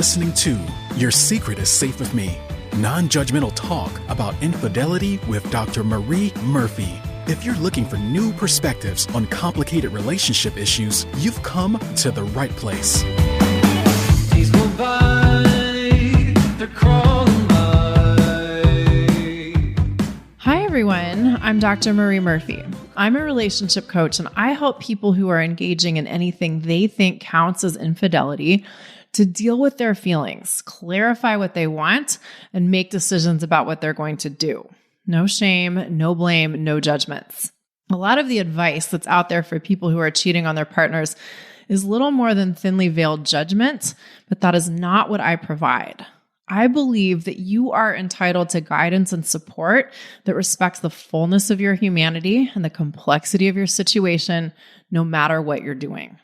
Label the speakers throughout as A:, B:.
A: listening to Your Secret is Safe with Me, non-judgmental talk about infidelity with Dr. Marie Murphy. If you're looking for new perspectives on complicated relationship issues, you've come to the right place.
B: Days go by, they're crawling by.
C: Hi, everyone. I'm Dr. Marie Murphy. I'm a relationship coach, and I help people who are engaging in anything they think counts as infidelity to deal with their feelings, clarify what they want, and make decisions about what they're going to do. No shame, no blame, no judgments. A lot of the advice that's out there for people who are cheating on their partners is little more than thinly veiled judgment, but that is not what I provide. I believe that you are entitled to guidance and support that respects the fullness of your humanity and the complexity of your situation, no matter what you're doing.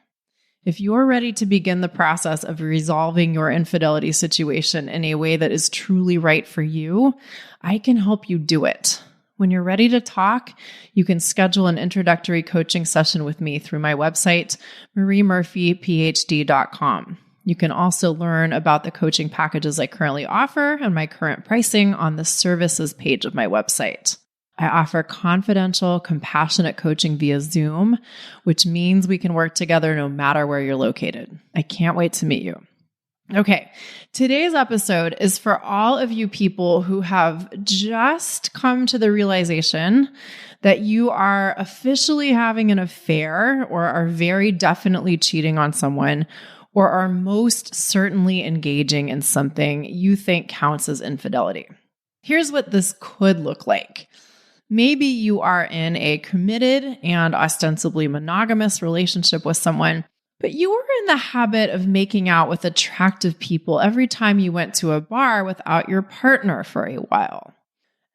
C: If you're ready to begin the process of resolving your infidelity situation in a way that is truly right for you, I can help you do it. When you're ready to talk, you can schedule an introductory coaching session with me through my website, mariemurphyphd.com. You can also learn about the coaching packages I currently offer and my current pricing on the services page of my website. I offer confidential, compassionate coaching via Zoom, which means we can work together no matter where you're located. I can't wait to meet you. Okay, today's episode is for all of you people who have just come to the realization that you are officially having an affair or are very definitely cheating on someone or are most certainly engaging in something you think counts as infidelity. Here's what this could look like. Maybe you are in a committed and ostensibly monogamous relationship with someone, but you were in the habit of making out with attractive people every time you went to a bar without your partner for a while.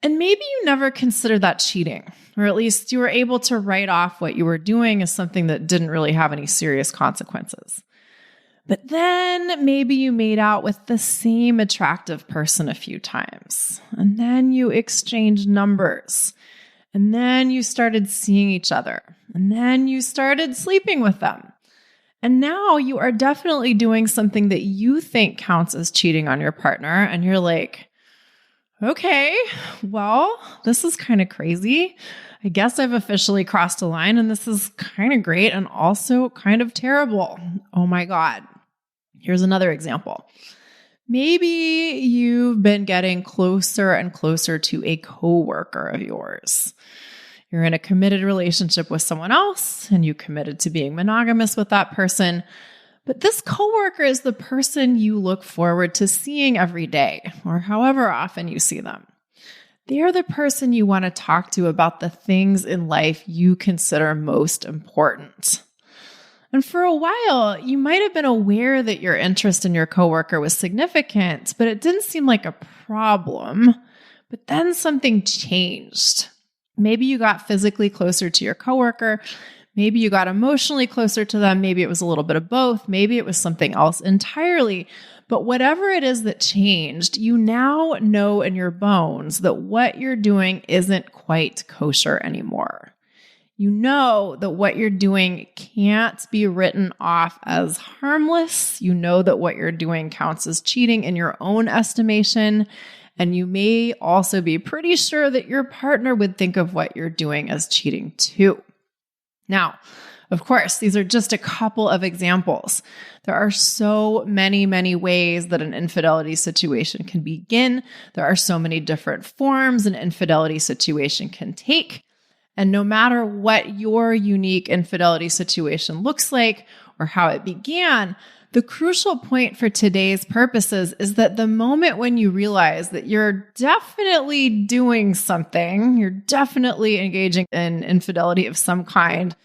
C: And maybe you never considered that cheating, or at least you were able to write off what you were doing as something that didn't really have any serious consequences. But then maybe you made out with the same attractive person a few times, and then you exchanged numbers, and then you started seeing each other, and then you started sleeping with them. And now you are definitely doing something that you think counts as cheating on your partner, and you're like, okay, well, this is kind of crazy. I guess I've officially crossed a line, and this is kind of great and also kind of terrible. Oh my God. Here's another example. Maybe you've been getting closer and closer to a coworker of yours. You're in a committed relationship with someone else, and you committed to being monogamous with that person. But this coworker is the person you look forward to seeing every day, or however often you see them. They're the person you want to talk to about the things in life you consider most important. And for a while, you might have been aware that your interest in your coworker was significant, but it didn't seem like a problem. But then something changed. Maybe you got physically closer to your coworker. Maybe you got emotionally closer to them. Maybe it was a little bit of both. Maybe it was something else entirely. But whatever it is that changed, you now know in your bones that what you're doing isn't quite kosher anymore. You know that what you're doing can't be written off as harmless. You know that what you're doing counts as cheating in your own estimation. And you may also be pretty sure that your partner would think of what you're doing as cheating too. Now, of course, these are just a couple of examples. There are so many, many ways that an infidelity situation can begin. There are so many different forms an infidelity situation can take. And no matter what your unique infidelity situation looks like or how it began, the crucial point for today's purposes is that the moment when you realize that you're definitely doing something, you're definitely engaging in infidelity of some kind,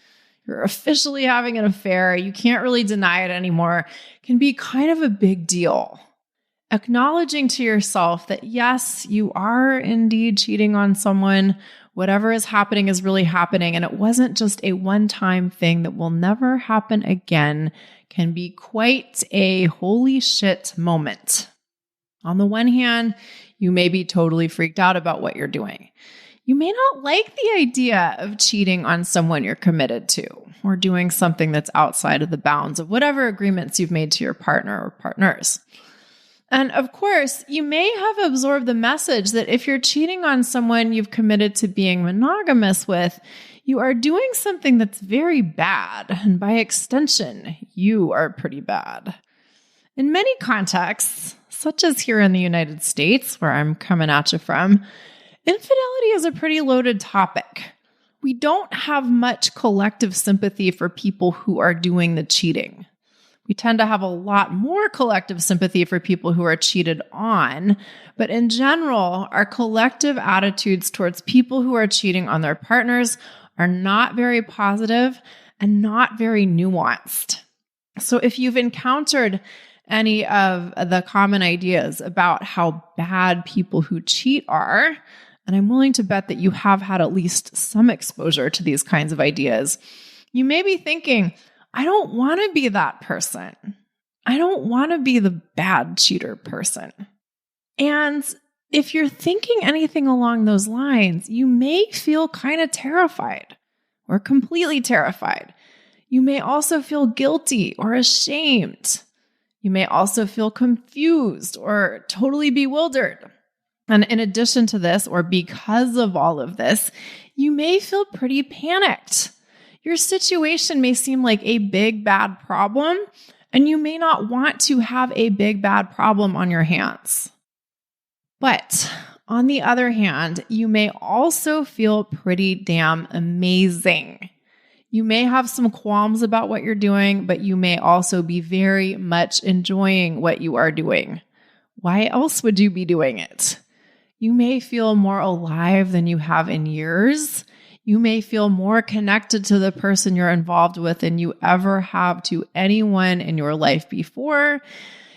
C: you're officially having an affair, you can't really deny it anymore, can be kind of a big deal. Acknowledging to yourself that yes, you are indeed cheating on someone. Whatever is happening is really happening, and it wasn't just a one-time thing that will never happen again can be quite a holy shit moment. On the one hand, you may be totally freaked out about what you're doing. You may not like the idea of cheating on someone you're committed to or doing something that's outside of the bounds of whatever agreements you've made to your partner or partners. And of course, you may have absorbed the message that if you're cheating on someone you've committed to being monogamous with, you are doing something that's very bad. And by extension, you are pretty bad. In many contexts, such as here in the United States, where I'm coming at you from, infidelity is a pretty loaded topic. We don't have much collective sympathy for people who are doing the cheating. We tend to have a lot more collective sympathy for people who are cheated on, but in general, our collective attitudes towards people who are cheating on their partners are not very positive and not very nuanced. So if you've encountered any of the common ideas about how bad people who cheat are, and I'm willing to bet that you have had at least some exposure to these kinds of ideas, you may be thinking, I don't want to be that person. I don't want to be the bad cheater person. And if you're thinking anything along those lines, you may feel kind of terrified or completely terrified. You may also feel guilty or ashamed. You may also feel confused or totally bewildered. And in addition to this, or because of all of this, you may feel pretty panicked. Your situation may seem like a big, bad problem, and you may not want to have a big, bad problem on your hands. But on the other hand, you may also feel pretty damn amazing. You may have some qualms about what you're doing, but you may also be very much enjoying what you are doing. Why else would you be doing it? You may feel more alive than you have in years. You may feel more connected to the person you're involved with than you ever have to anyone in your life before.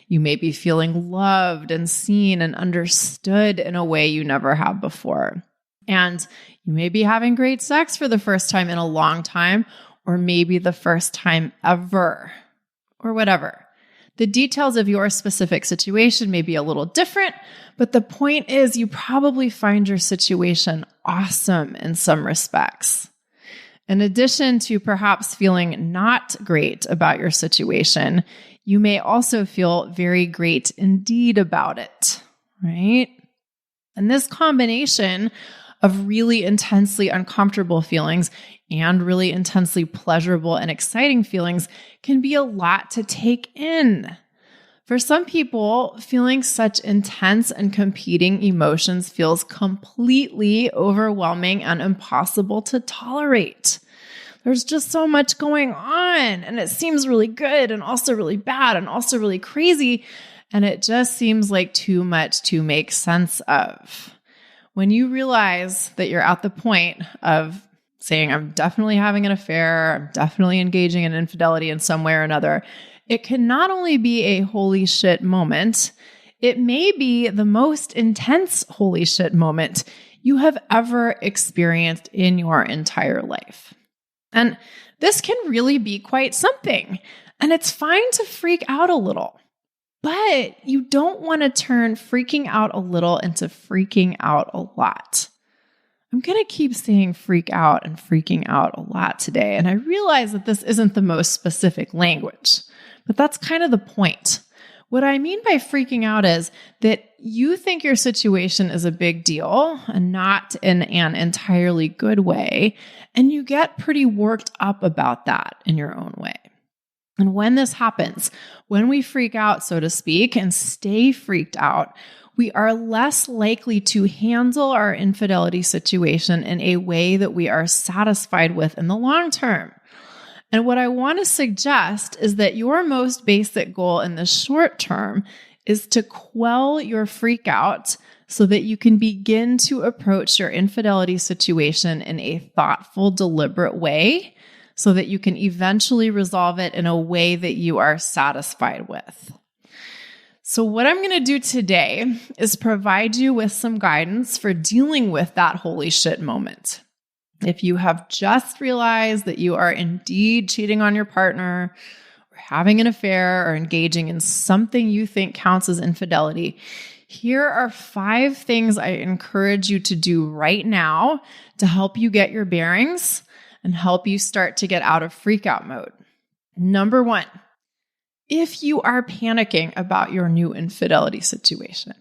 C: You may be feeling loved and seen and understood in a way you never have before. And you may be having great sex for the first time in a long time, or maybe the first time ever, or whatever. The details of your specific situation may be a little different, but the point is you probably find your situation awesome in some respects. In addition to perhaps feeling not great about your situation, you may also feel very great indeed about it, right? And this combination of really intensely uncomfortable feelings and really intensely pleasurable and exciting feelings can be a lot to take in. For some people, feeling such intense and competing emotions feels completely overwhelming and impossible to tolerate. There's just so much going on, and it seems really good and also really bad and also really crazy, and it just seems like too much to make sense of. When you realize that you're at the point of saying, I'm definitely having an affair, I'm definitely engaging in infidelity in some way or another, it can not only be a holy shit moment, it may be the most intense holy shit moment you have ever experienced in your entire life. And this can really be quite something. And it's fine to freak out a little, but you don't want to turn freaking out a little into freaking out a lot. I'm going to keep saying freak out and freaking out a lot today. And I realize that this isn't the most specific language, but that's kind of the point. What I mean by freaking out is that you think your situation is a big deal and not in an entirely good way, and you get pretty worked up about that in your own way. And when this happens, when we freak out, so to speak, and stay freaked out, we are less likely to handle our infidelity situation in a way that we are satisfied with in the long term. And what I want to suggest is that your most basic goal in the short term is to quell your freak out so that you can begin to approach your infidelity situation in a thoughtful, deliberate way so that you can eventually resolve it in a way that you are satisfied with. So what I'm going to do today is provide you with some guidance for dealing with that holy shit moment. If you have just realized that you are indeed cheating on your partner or having an affair or engaging in something you think counts as infidelity, here are 5 things I encourage you to do right now to help you get your bearings and help you start to get out of freak out mode. Number 1, If you are panicking about your new infidelity situation,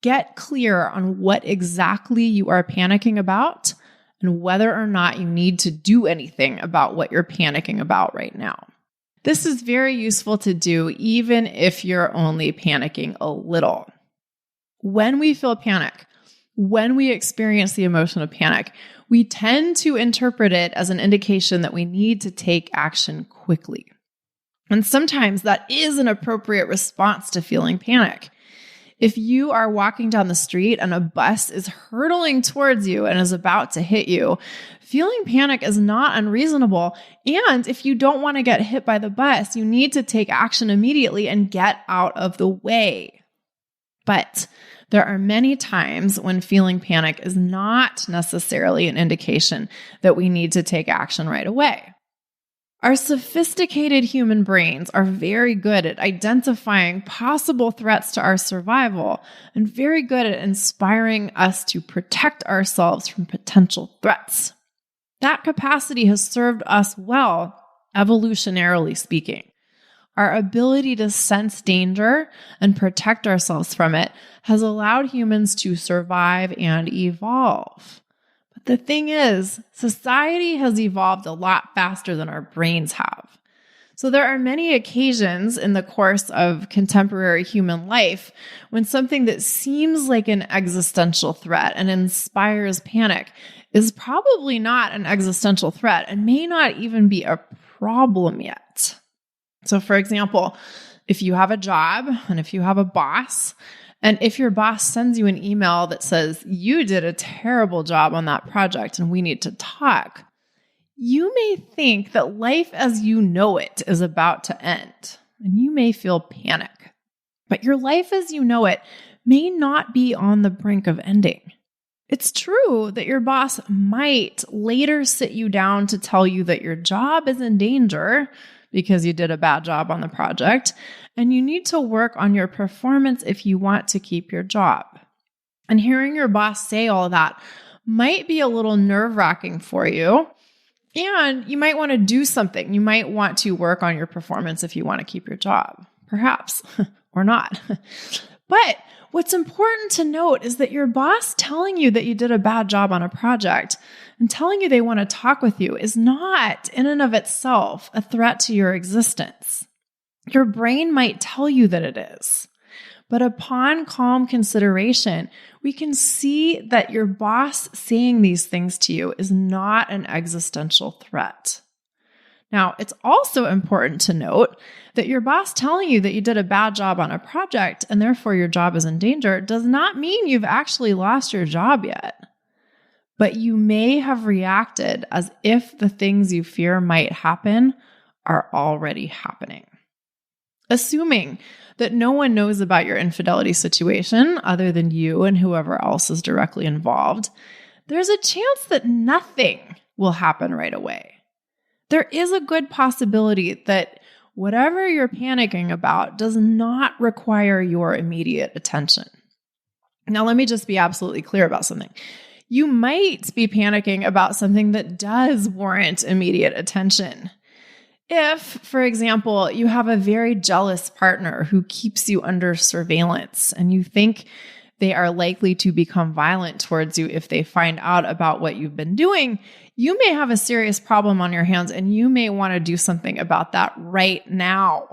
C: get clear on what exactly you are panicking about and whether or not you need to do anything about what you're panicking about right now. This is very useful to do even if you're only panicking a little. When we feel panic, when we experience the emotion of panic, we tend to interpret it as an indication that we need to take action quickly. And sometimes that is an appropriate response to feeling panic. If you are walking down the street and a bus is hurtling towards you and is about to hit you, feeling panic is not unreasonable. And if you don't want to get hit by the bus, you need to take action immediately and get out of the way. But there are many times when feeling panic is not necessarily an indication that we need to take action right away. Our sophisticated human brains are very good at identifying possible threats to our survival and very good at inspiring us to protect ourselves from potential threats. That capacity has served us well, evolutionarily speaking. Our ability to sense danger and protect ourselves from it has allowed humans to survive and evolve. But the thing is, society has evolved a lot faster than our brains have. So there are many occasions in the course of contemporary human life when something that seems like an existential threat and inspires panic is probably not an existential threat and may not even be a problem yet. So for example, if you have a job and if you have a boss, and if your boss sends you an email that says, you did a terrible job on that project and we need to talk, you may think that life as you know it is about to end, and you may feel panic. But your life as you know it may not be on the brink of ending. It's true that your boss might later sit you down to tell you that your job is in danger because you did a bad job on the project, and you need to work on your performance if you want to keep your job. And hearing your boss say all that might be a little nerve-wracking for you, and you might want to do something. You might want to work on your performance if you want to keep your job, perhaps, or not. But what's important to note is that your boss telling you that you did a bad job on a project and telling you they want to talk with you is not, in and of itself, a threat to your existence. Your brain might tell you that it is. But upon calm consideration, we can see that your boss saying these things to you is not an existential threat. Now, it's also important to note that your boss telling you that you did a bad job on a project and therefore your job is in danger does not mean you've actually lost your job yet. But you may have reacted as if the things you fear might happen are already happening. Assuming that no one knows about your infidelity situation other than you and whoever else is directly involved, there's a chance that nothing will happen right away. There is a good possibility that whatever you're panicking about does not require your immediate attention. Now, let me just be absolutely clear about something. You might be panicking about something that does warrant immediate attention. If, for example, you have a very jealous partner who keeps you under surveillance and you think they are likely to become violent towards you if they find out about what you've been doing, you may have a serious problem on your hands and you may want to do something about that right now.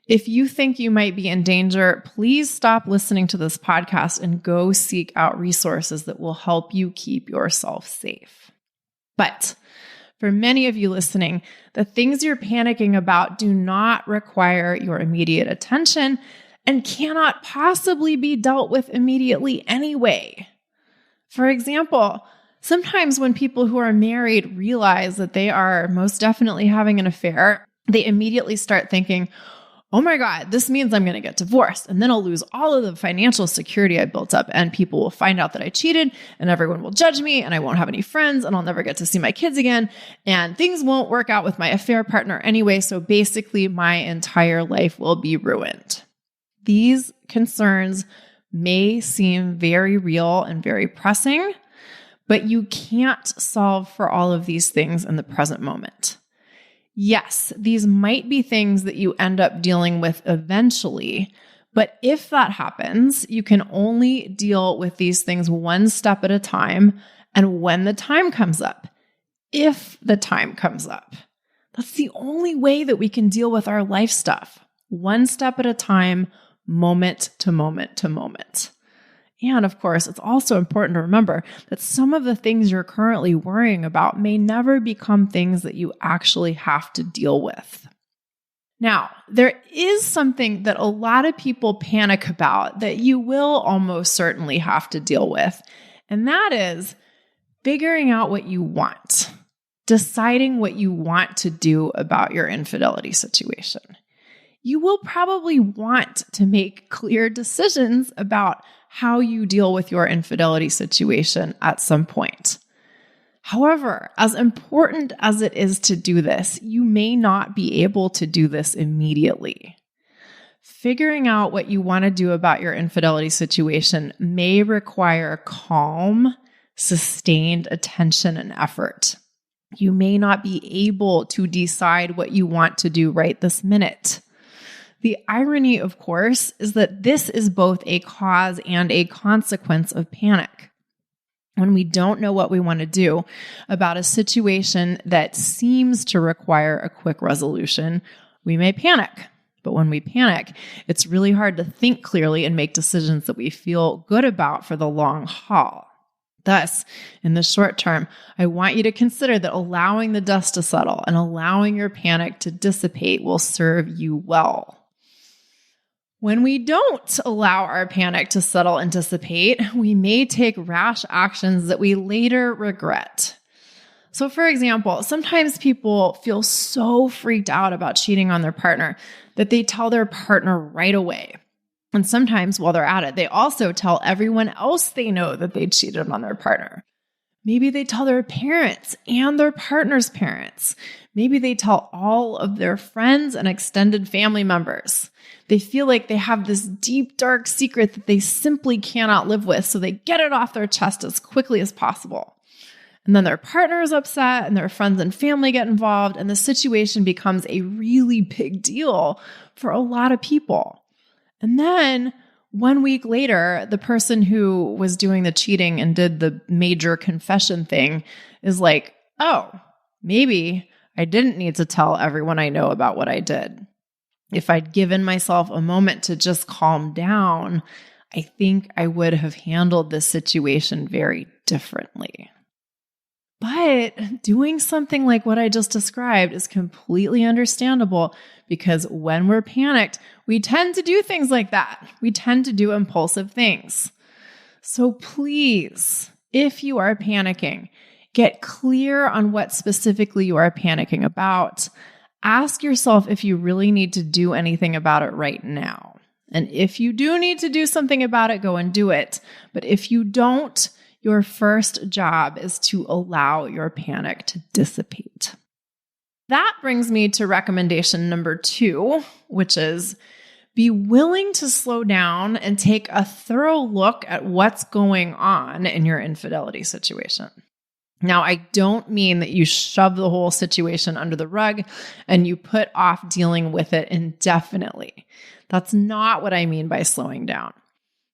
C: If you think you might be in danger, please stop listening to this podcast and go seek out resources that will help you keep yourself safe. But for many of you listening, the things you're panicking about do not require your immediate attention and cannot possibly be dealt with immediately anyway. For example, sometimes when people who are married realize that they are most definitely having an affair, they immediately start thinking, oh my God, this means I'm going to get divorced and then I'll lose all of the financial security I built up and people will find out that I cheated and everyone will judge me and I won't have any friends and I'll never get to see my kids again and things won't work out with my affair partner anyway. So basically my entire life will be ruined. These concerns may seem very real and very pressing, but you can't solve for all of these things in the present moment. Yes, these might be things that you end up dealing with eventually, but if that happens, you can only deal with these things one step at a time and when the time comes up. If the time comes up. That's the only way that we can deal with our life stuff. One step at a time, moment to moment to moment. And of course, it's also important to remember that some of the things you're currently worrying about may never become things that you actually have to deal with. Now, there is something that a lot of people panic about that you will almost certainly have to deal with, and that is figuring out what you want, deciding what you want to do about your infidelity situation. You will probably want to make clear decisions about how you deal with your infidelity situation at some point. However, as important as it is to do this, you may not be able to do this immediately. Figuring out what you want to do about your infidelity situation may require calm, sustained attention and effort. You may not be able to decide what you want to do right this minute. The irony, of course, is that this is both a cause and a consequence of panic. When we don't know what we want to do about a situation that seems to require a quick resolution, we may panic. But when we panic, it's really hard to think clearly and make decisions that we feel good about for the long haul. Thus, in the short term, I want you to consider that allowing the dust to settle and allowing your panic to dissipate will serve you well. When we don't allow our panic to settle and dissipate, we may take rash actions that we later regret. So, for example, sometimes people feel so freaked out about cheating on their partner that they tell their partner right away. And sometimes while they're at it, they also tell everyone else they know that they cheated on their partner. Maybe they tell their parents and their partner's parents. Maybe they tell all of their friends and extended family members. They feel like they have this deep, dark secret that they simply cannot live with, so they get it off their chest as quickly as possible. And then their partner is upset and their friends and family get involved, and the situation becomes a really big deal for a lot of people. And then 1 week later, the person who was doing the cheating and did the major confession thing is like, oh, maybe I didn't need to tell everyone I know about what I did. If I'd given myself a moment to just calm down, I think I would have handled this situation very differently. But doing something like what I just described is completely understandable because when we're panicked, we tend to do things like that. We tend to do impulsive things. So please, if you are panicking, get clear on what specifically you are panicking about. Ask yourself if you really need to do anything about it right now. And if you do need to do something about it, go and do it. But if you don't, your first job is to allow your panic to dissipate. That brings me to recommendation number 2, which is be willing to slow down and take a thorough look at what's going on in your infidelity situation. Now, I don't mean that you shove the whole situation under the rug and you put off dealing with it indefinitely. That's not what I mean by slowing down.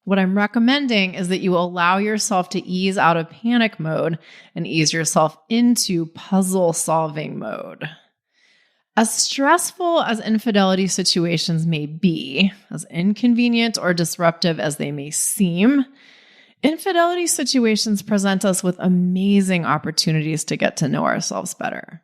C: What I'm recommending is that you allow yourself to ease out of panic mode and ease yourself into puzzle-solving mode. As stressful as infidelity situations may be, as inconvenient or disruptive as they may seem, infidelity situations present us with amazing opportunities to get to know ourselves better.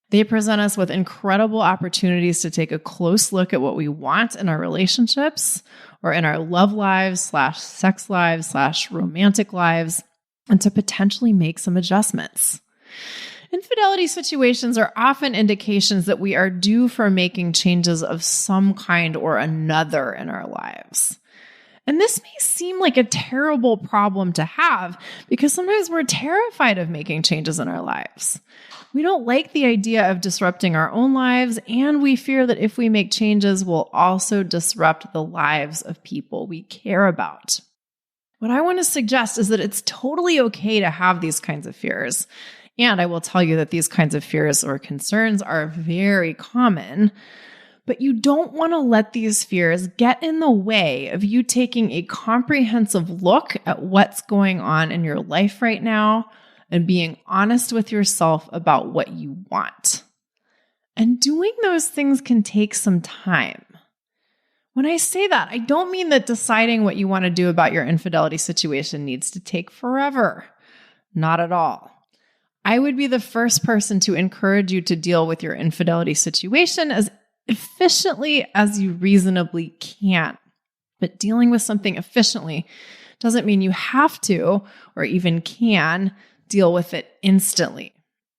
C: They present us with incredible opportunities to take a close look at what we want in our relationships or in our love lives / sex lives / romantic lives, and to potentially make some adjustments. Infidelity situations are often indications that we are due for making changes of some kind or another in our lives. And this may seem like a terrible problem to have because sometimes we're terrified of making changes in our lives. We don't like the idea of disrupting our own lives, and we fear that if we make changes, we'll also disrupt the lives of people we care about. What I want to suggest is that it's totally okay to have these kinds of fears. And I will tell you that these kinds of fears or concerns are very common, but you don't want to let these fears get in the way of you taking a comprehensive look at what's going on in your life right now and being honest with yourself about what you want. And doing those things can take some time. When I say that, I don't mean that deciding what you want to do about your infidelity situation needs to take forever. Not at all. I would be the first person to encourage you to deal with your infidelity situation as efficiently as you reasonably can. But dealing with something efficiently doesn't mean you have to or even can deal with it instantly.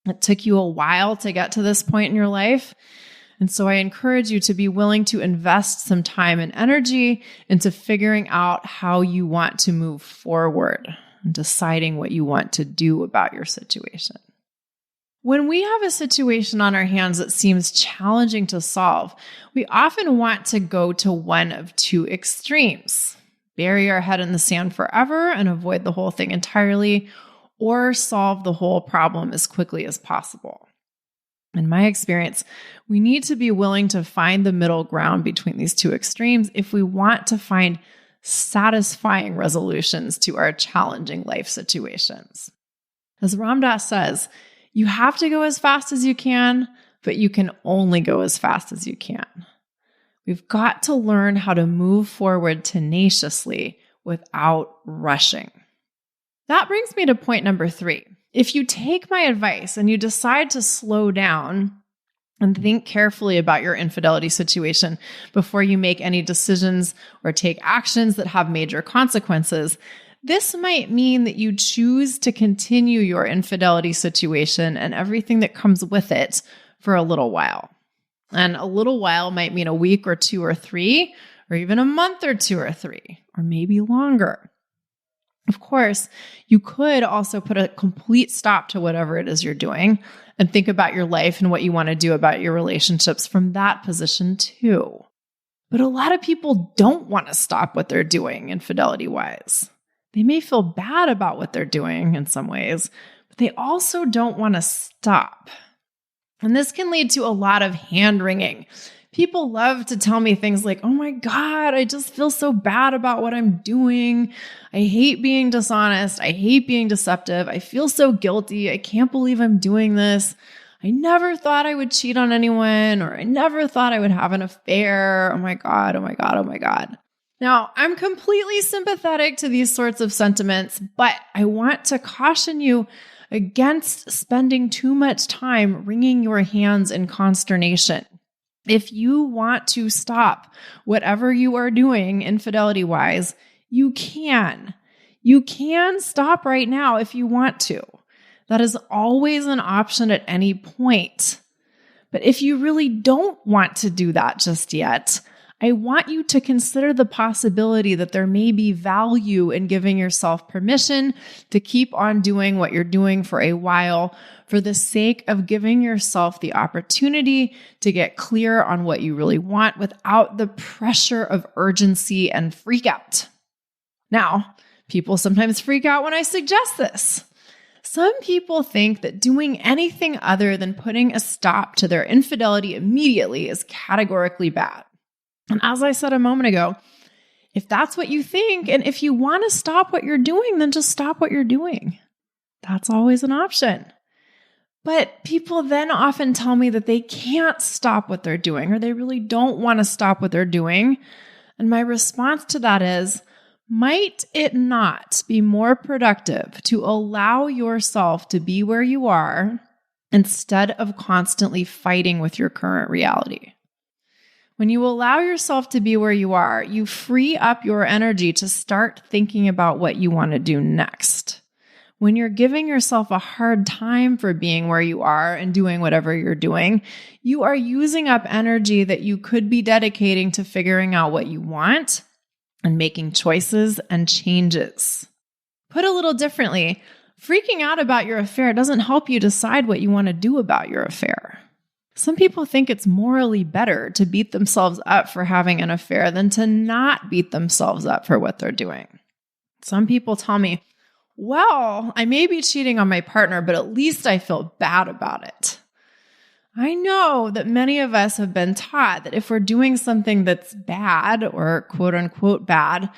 C: It took you a while to get to this point in your life. And so I encourage you to be willing to invest some time and energy into figuring out how you want to move forward and deciding what you want to do about your situation. When we have a situation on our hands that seems challenging to solve, we often want to go to one of two extremes: bury our head in the sand forever and avoid the whole thing entirely, or solve the whole problem as quickly as possible. In my experience, we need to be willing to find the middle ground between these two extremes if we want to find satisfying resolutions to our challenging life situations. As Ram Dass says, you have to go as fast as you can, but you can only go as fast as you can. We've got to learn how to move forward tenaciously without rushing. That brings me to point number 3. If you take my advice and you decide to slow down and think carefully about your infidelity situation before you make any decisions or take actions that have major consequences, this might mean that you choose to continue your infidelity situation and everything that comes with it for a little while. And a little while might mean a week or 2 or 3, or even a month or 2 or 3, or maybe longer. Of course, you could also put a complete stop to whatever it is you're doing and think about your life and what you want to do about your relationships from that position too. But a lot of people don't want to stop what they're doing infidelity-wise. They may feel bad about what they're doing in some ways, but they also don't want to stop. And this can lead to a lot of hand-wringing. People love to tell me things like, oh my God, I just feel so bad about what I'm doing. I hate being dishonest. I hate being deceptive. I feel so guilty. I can't believe I'm doing this. I never thought I would cheat on anyone, or I never thought I would have an affair. Oh my God, oh my God, oh my God. Now, I'm completely sympathetic to these sorts of sentiments, but I want to caution you against spending too much time wringing your hands in consternation. If you want to stop whatever you are doing infidelity-wise, you can. You can stop right now if you want to. That is always an option at any point. But if you really don't want to do that just yet, I want you to consider the possibility that there may be value in giving yourself permission to keep on doing what you're doing for a while for the sake of giving yourself the opportunity to get clear on what you really want without the pressure of urgency and freak out. Now, people sometimes freak out when I suggest this. Some people think that doing anything other than putting a stop to their infidelity immediately is categorically bad. And as I said a moment ago, if that's what you think, and if you want to stop what you're doing, then just stop what you're doing. That's always an option. But people then often tell me that they can't stop what they're doing, or they really don't want to stop what they're doing. And my response to that is, might it not be more productive to allow yourself to be where you are instead of constantly fighting with your current reality? When you allow yourself to be where you are, you free up your energy to start thinking about what you want to do next. When you're giving yourself a hard time for being where you are and doing whatever you're doing, you are using up energy that you could be dedicating to figuring out what you want and making choices and changes. Put a little differently, freaking out about your affair doesn't help you decide what you want to do about your affair. Some people think it's morally better to beat themselves up for having an affair than to not beat themselves up for what they're doing. Some people tell me, Well, I may be cheating on my partner, but at least I feel bad about it. I know that many of us have been taught that if we're doing something that's bad or quote unquote bad,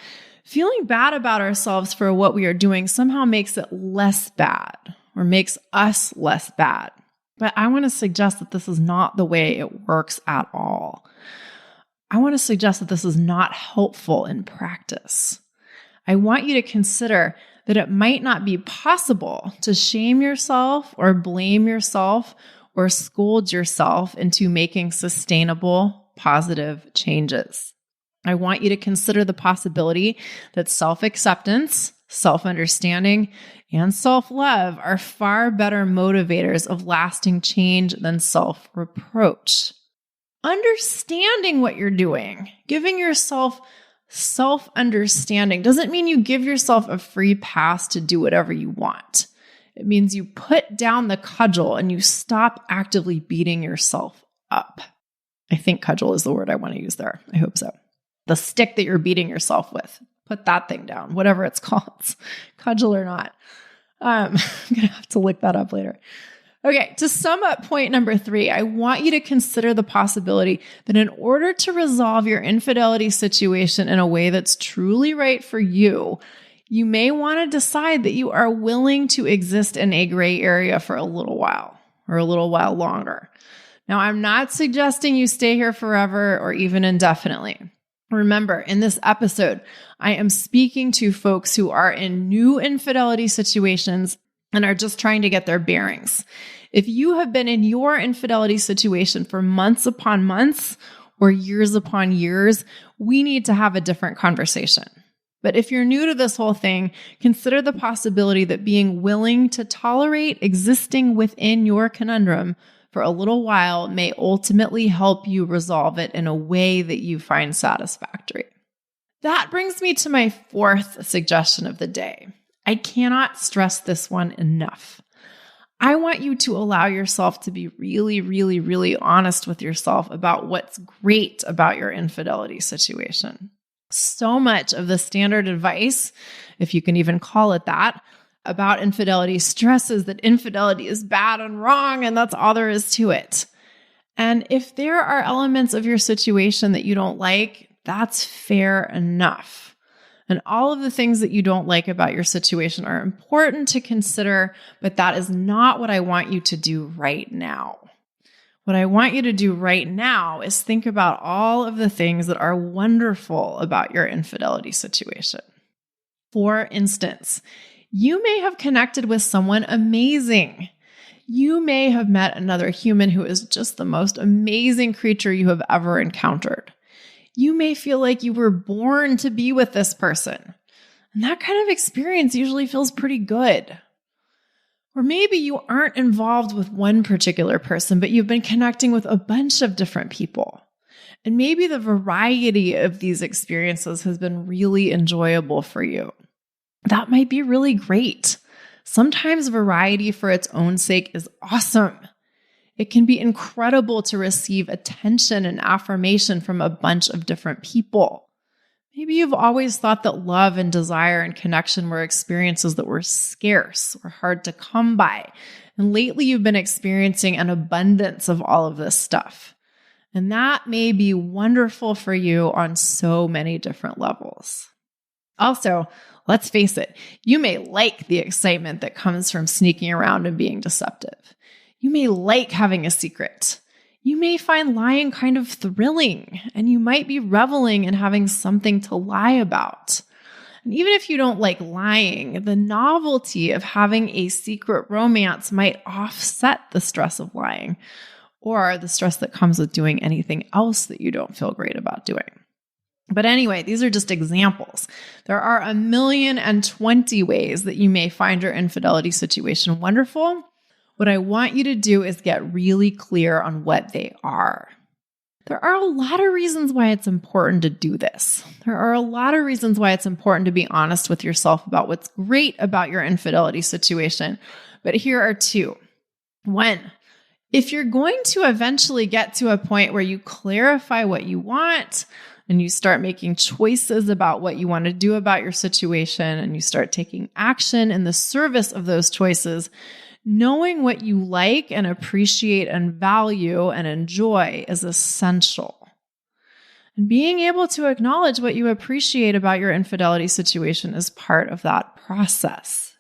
C: feeling bad about ourselves for what we are doing somehow makes it less bad or makes us less bad. But I want to suggest that this is not the way it works at all. I want to suggest that this is not helpful in practice. I want you to consider that it might not be possible to shame yourself or blame yourself or scold yourself into making sustainable, positive changes. I want you to consider the possibility that self-acceptance, self-understanding, and self-love are far better motivators of lasting change than self-reproach. Understanding what you're doing, giving yourself self-understanding doesn't mean you give yourself a free pass to do whatever you want. It means you put down the cudgel and you stop actively beating yourself up. I think cudgel is the word I want to use there. I hope so. The stick that you're beating yourself with. Put that thing down, whatever it's called, cudgel or not. I'm going to have to look that up later. Okay, to sum up point number 3, I want you to consider the possibility that in order to resolve your infidelity situation in a way that's truly right for you, you may want to decide that you are willing to exist in a gray area for a little while or a little while longer. Now, I'm not suggesting you stay here forever or even indefinitely. Remember, in this episode, I am speaking to folks who are in new infidelity situations and are just trying to get their bearings. If you have been in your infidelity situation for months upon months or years upon years, we need to have a different conversation. But if you're new to this whole thing, consider the possibility that being willing to tolerate existing within your conundrum for a little while may ultimately help you resolve it in a way that you find satisfactory. That brings me to my 4th suggestion of the day. I cannot stress this one enough. I want you to allow yourself to be really, really, really honest with yourself about what's great about your infidelity situation. So much of the standard advice, if you can even call it that, about infidelity stresses that infidelity is bad and wrong, and that's all there is to it. And if there are elements of your situation that you don't like, that's fair enough. And all of the things that you don't like about your situation are important to consider, but that is not what I want you to do right now. What I want you to do right now is think about all of the things that are wonderful about your infidelity situation. For instance, you may have connected with someone amazing. You may have met another human who is just the most amazing creature you have ever encountered. You may feel like you were born to be with this person. And that kind of experience usually feels pretty good. Or maybe you aren't involved with one particular person, but you've been connecting with a bunch of different people. And maybe the variety of these experiences has been really enjoyable for you. That might be really great. Sometimes variety for its own sake is awesome. It can be incredible to receive attention and affirmation from a bunch of different people. Maybe you've always thought that love and desire and connection were experiences that were scarce or hard to come by. And lately you've been experiencing an abundance of all of this stuff. And that may be wonderful for you on so many different levels. Also, let's face it, you may like the excitement that comes from sneaking around and being deceptive. You may like having a secret. You may find lying kind of thrilling, and you might be reveling in having something to lie about. And even if you don't like lying, the novelty of having a secret romance might offset the stress of lying, or the stress that comes with doing anything else that you don't feel great about doing. But anyway, these are just examples. There are 1,020 ways that you may find your infidelity situation wonderful. What I want you to do is get really clear on what they are. There are a lot of reasons why it's important to do this. There are a lot of reasons why it's important to be honest with yourself about what's great about your infidelity situation. But here are 2. 1, If you're going to eventually get to a point where you clarify what you want and you start making choices about what you want to do about your situation and you start taking action in the service of those choices, knowing what you like and appreciate and value and enjoy is essential. And being able to acknowledge what you appreciate about your infidelity situation is part of that process.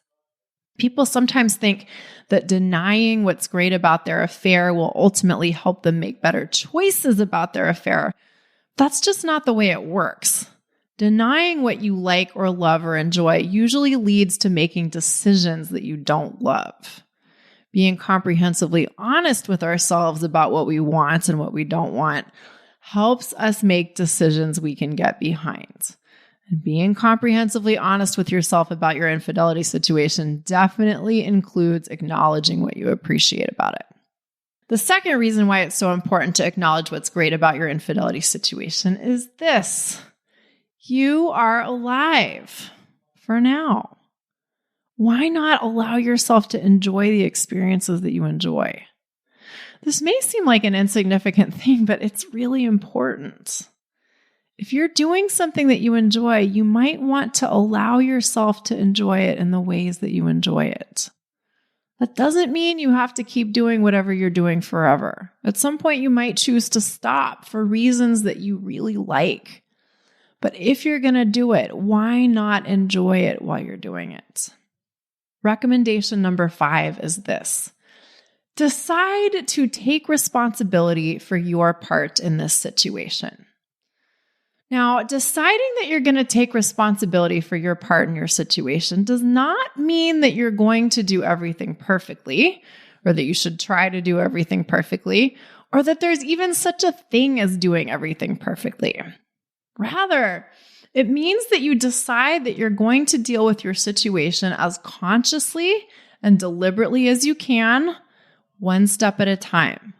C: People sometimes think that denying what's great about their affair will ultimately help them make better choices about their affair. That's just not the way it works. Denying what you like or love or enjoy usually leads to making decisions that you don't love. Being comprehensively honest with ourselves about what we want and what we don't want helps us make decisions we can get behind. And being comprehensively honest with yourself about your infidelity situation definitely includes acknowledging what you appreciate about it. The second reason why it's so important to acknowledge what's great about your infidelity situation is this: you are alive for now. Why not allow yourself to enjoy the experiences that you enjoy? This may seem like an insignificant thing, but it's really important. If you're doing something that you enjoy, you might want to allow yourself to enjoy it in the ways that you enjoy it. That doesn't mean you have to keep doing whatever you're doing forever. At some point, you might choose to stop for reasons that you really like. But if you're going to do it, why not enjoy it while you're doing it? Recommendation number 5 is this: decide to take responsibility for your part in this situation. Now, deciding that you're going to take responsibility for your part in your situation does not mean that you're going to do everything perfectly, or that you should try to do everything perfectly, or that there's even such a thing as doing everything perfectly. Rather, it means that you decide that you're going to deal with your situation as consciously and deliberately as you can, one step at a time.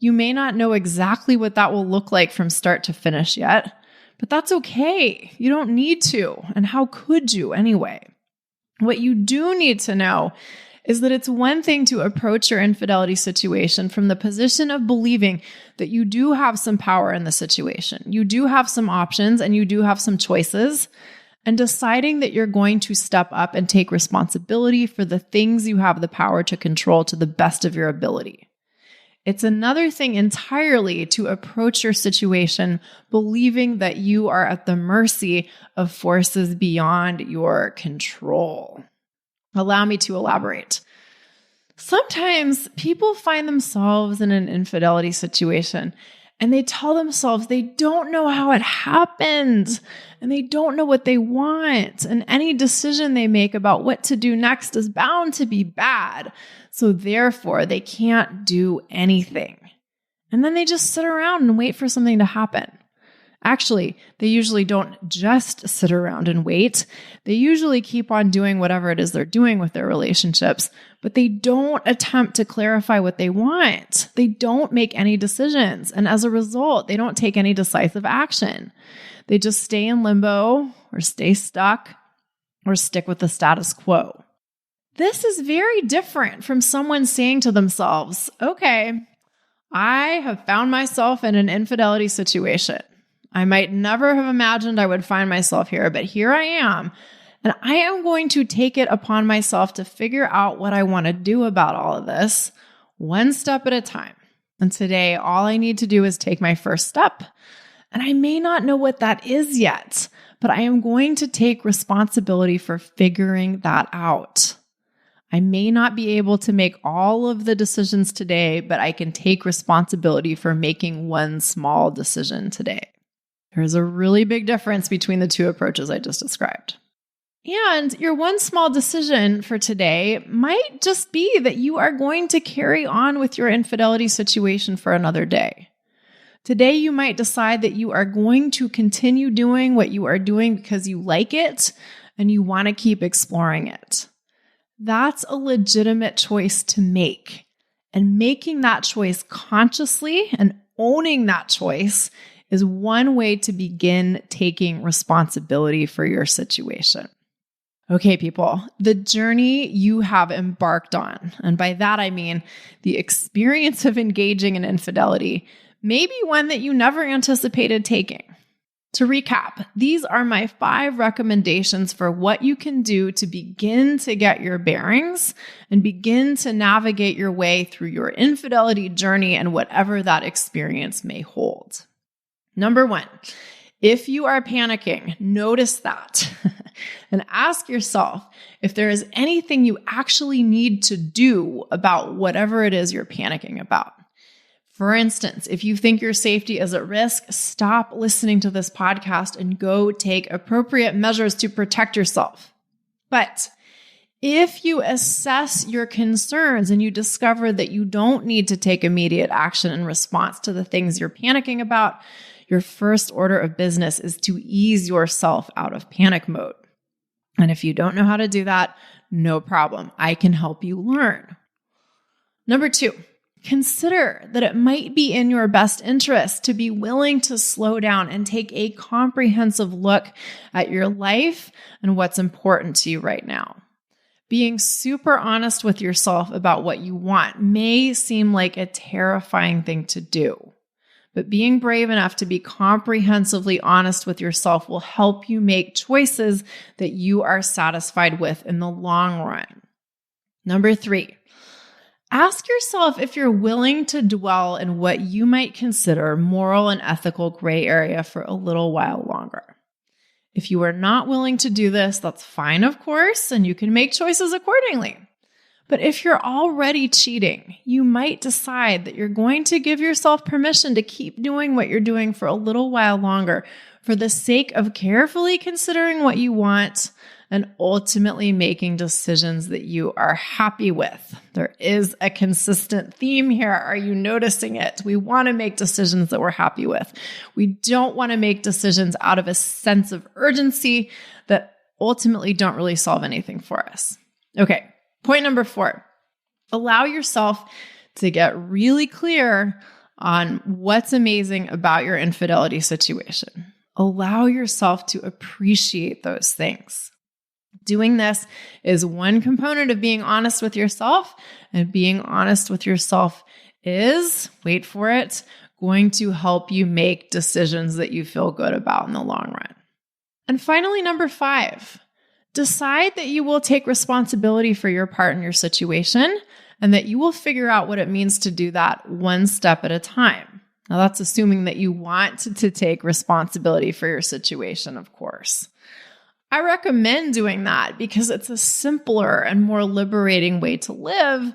C: You may not know exactly what that will look like from start to finish yet, but that's okay. You don't need to. And how could you anyway? What you do need to know is that it's one thing to approach your infidelity situation from the position of believing that you do have some power in the situation. You do have some options and you do have some choices, and deciding that you're going to step up and take responsibility for the things you have the power to control to the best of your ability. It's another thing entirely to approach your situation believing that you are at the mercy of forces beyond your control. Allow me to elaborate. Sometimes people find themselves in an infidelity situation and they tell themselves they don't know how it happened and they don't know what they want. And any decision they make about what to do next is bound to be bad. So therefore, they can't do anything. And then they just sit around and wait for something to happen. Actually, they usually don't just sit around and wait. They usually keep on doing whatever it is they're doing with their relationships, but they don't attempt to clarify what they want. They don't make any decisions. And as a result, they don't take any decisive action. They just stay in limbo or stay stuck or stick with the status quo. This is very different from someone saying to themselves, okay, I have found myself in an infidelity situation. I might never have imagined I would find myself here, but here I am. And I am going to take it upon myself to figure out what I want to do about all of this, one step at a time. And today, all I need to do is take my first step. And I may not know what that is yet, but I am going to take responsibility for figuring that out. I may not be able to make all of the decisions today, but I can take responsibility for making one small decision today. There's a really big difference between the two approaches I just described. And your one small decision for today might just be that you are going to carry on with your infidelity situation for another day. Today, you might decide that you are going to continue doing what you are doing because you like it and you want to keep exploring it. That's a legitimate choice to make. And making that choice consciously and owning that choice is one way to begin taking responsibility for your situation. Okay, people, the journey you have embarked on, and by that I mean the experience of engaging in infidelity, may be one that you never anticipated taking. To recap, these are my 5 recommendations for what you can do to begin to get your bearings and begin to navigate your way through your infidelity journey and whatever that experience may hold. Number 1, if you are panicking, notice that and ask yourself if there is anything you actually need to do about whatever it is you're panicking about. For instance, if you think your safety is at risk, stop listening to this podcast and go take appropriate measures to protect yourself. But if you assess your concerns and you discover that you don't need to take immediate action in response to the things you're panicking about, your first order of business is to ease yourself out of panic mode. And if you don't know how to do that, no problem. I can help you learn. Number 2, consider that it might be in your best interest to be willing to slow down and take a comprehensive look at your life and what's important to you right now. Being super honest with yourself about what you want may seem like a terrifying thing to do, but being brave enough to be comprehensively honest with yourself will help you make choices that you are satisfied with in the long run. Number 3, ask yourself if you're willing to dwell in what you might consider moral and ethical gray area for a little while longer. If you are not willing to do this, that's fine, of course, and you can make choices accordingly. But if you're already cheating, you might decide that you're going to give yourself permission to keep doing what you're doing for a little while longer for the sake of carefully considering what you want and ultimately making decisions that you are happy with. There is a consistent theme here. Are you noticing it? We want to make decisions that we're happy with. We don't want to make decisions out of a sense of urgency that ultimately don't really solve anything for us. Okay, point number 4, allow yourself to get really clear on what's amazing about your infidelity situation. Allow yourself to appreciate those things. Doing this is one component of being honest with yourself, and being honest with yourself is, wait for it, going to help you make decisions that you feel good about in the long run. And finally, number 5, decide that you will take responsibility for your part in your situation and that you will figure out what it means to do that one step at a time. Now, that's assuming that you want to take responsibility for your situation, of course. I recommend doing that because it's a simpler and more liberating way to live.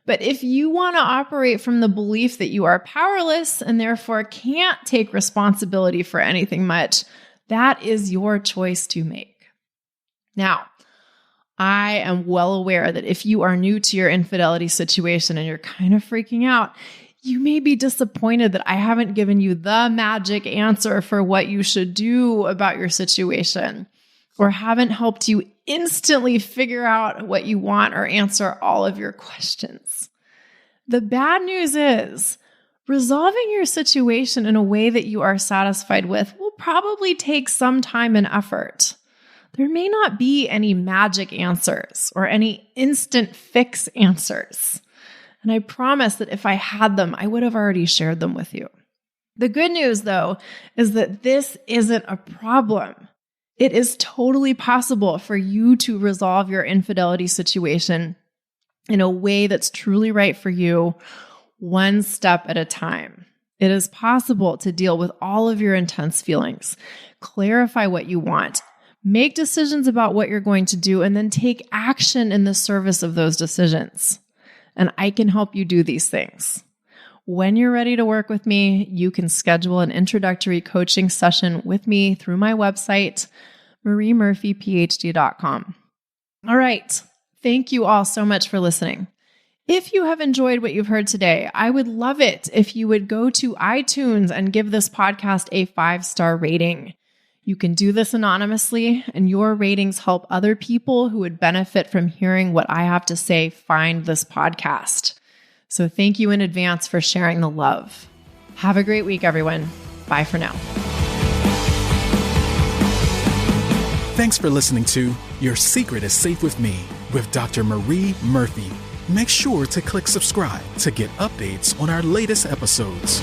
C: But if you want to operate from the belief that you are powerless and therefore can't take responsibility for anything much, that is your choice to make. Now, I am well aware that if you are new to your infidelity situation and you're kind of freaking out, you may be disappointed that I haven't given you the magic answer for what you should do about your situation, or haven't helped you instantly figure out what you want or answer all of your questions. The bad news is, resolving your situation in a way that you are satisfied with will probably take some time and effort. There may not be any magic answers or any instant fix answers. And I promise that if I had them, I would have already shared them with you. The good news, though, is that this isn't a problem. It is totally possible for you to resolve your infidelity situation in a way that's truly right for you, one step at a time. It is possible to deal with all of your intense feelings, clarify what you want, make decisions about what you're going to do, and then take action in the service of those decisions. And I can help you do these things. When you're ready to work with me, you can schedule an introductory coaching session with me through my website, mariemurphyphd.com. All right. Thank you all so much for listening. If you have enjoyed what you've heard today, I would love it if you would go to iTunes and give this podcast a 5-star rating. You can do this anonymously, and your ratings help other people who would benefit from hearing what I have to say find this podcast. So thank you in advance for sharing the love. Have a great week, everyone. Bye for now.
A: Thanks for listening to Your Secret is Safe with Me with Dr. Marie Murphy. Make sure to click subscribe to get updates on our latest episodes.